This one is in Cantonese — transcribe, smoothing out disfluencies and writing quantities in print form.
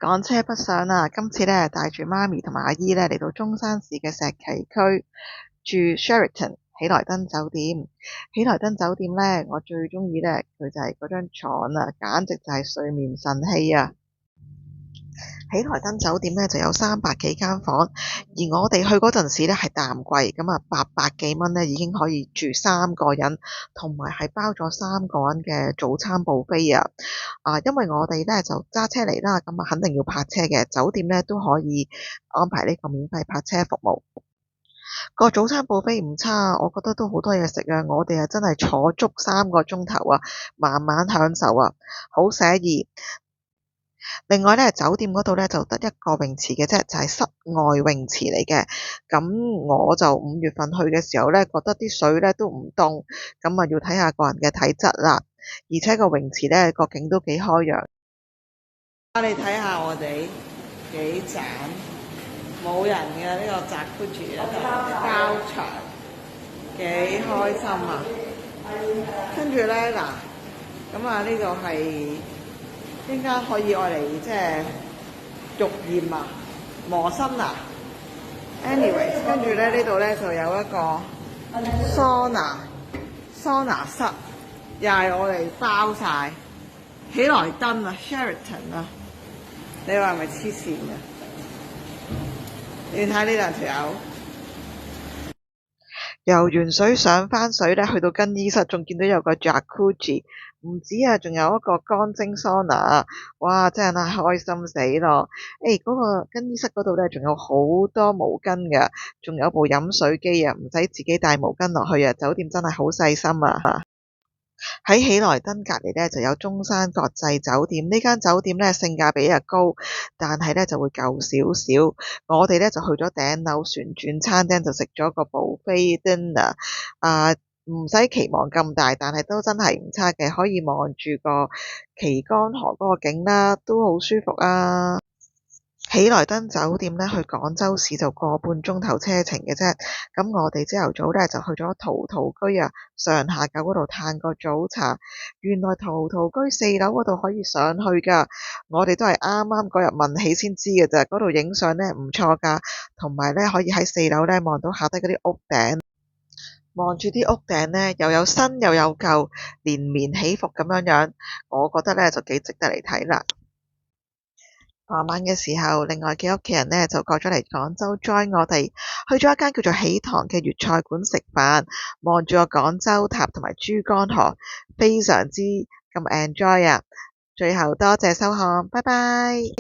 趕車北上啦！今次咧帶住媽咪同埋阿姨咧嚟到中山市嘅石岐區住 Sheraton 喜來登酒店。喜來登酒店咧，我最鍾意咧佢就係嗰張床啊，簡直就係睡眠神器啊！喜來登酒店咧就有300幾間房，而我哋去嗰陣時咧係淡季，咁啊800幾蚊咧已經可以住3個人，同埋係包咗3個人嘅早餐buffet啊！因為我哋咧就揸車嚟啦，咁啊肯定要泊車嘅，酒店咧都可以安排呢個免費泊車服務。個早餐buffet唔差，我覺得都好多嘢食啊！我哋啊真係坐足3個鐘頭啊，慢慢享受啊，好寫意。另外咧，酒店嗰度咧就得一個泳池嘅啫，就係室外泳池嚟嘅。咁我就5月份去嘅時候咧，覺得啲水咧都唔凍，咁啊要睇下個人嘅體質啦。而且個泳池咧個景都幾開揚。你睇下我哋幾盞冇人嘅呢個Jacuzzi膠場，幾開心啊！跟住咧嗱，咁啊呢度係應該可以愛嚟即係浴鹽啊、磨身啊。anyways， 跟住咧呢度咧就有一個桑拿室，又係我哋包晒喜來登啊 Sheraton 啊，你話係咪黐線嘅？你睇呢兩條友游完水上返水咧，去到更衣室仲見到有個 Jacuzzi， 唔止啊，仲有一個乾蒸桑拿，哇！真係開心死咯！嗰個更衣室嗰度咧，仲有好多毛巾嘅，仲有部飲水機啊，唔使自己帶毛巾落去啊！酒店真係好細心啊！喺喜來登隔離咧就有中山國際酒店，呢間酒店咧性價比又高，但係咧就會舊少少。我哋咧就去咗頂樓旋轉餐廳，就食咗個 buffet dinner，唔使期望咁大，但係都真係唔差嘅，可以望住個旗杆河嗰個景啦，都好舒服啊！喜來登酒店咧去廣州市就個半鐘頭車程嘅啫，咁我哋朝頭早咧就去咗陶陶居啊，上下九嗰度嘆個早茶。原來陶陶居4樓嗰度可以上去㗎，我哋都係啱啱嗰日問起先知嘅咋，嗰度影相咧唔錯㗎，同埋咧可以喺4樓咧望到下低嗰啲屋頂，望住啲屋頂咧又有新又有舊，連綿起伏咁樣樣，我覺得咧就幾值得嚟睇啦。傍晚嘅時候，另外嘅屋企人呢就過咗嚟廣州 join 我哋，去咗一間叫做喜堂嘅粵菜館食飯，望住個廣州塔同埋珠江河，非常之咁 enjoy 啊！最後多謝收看，拜拜。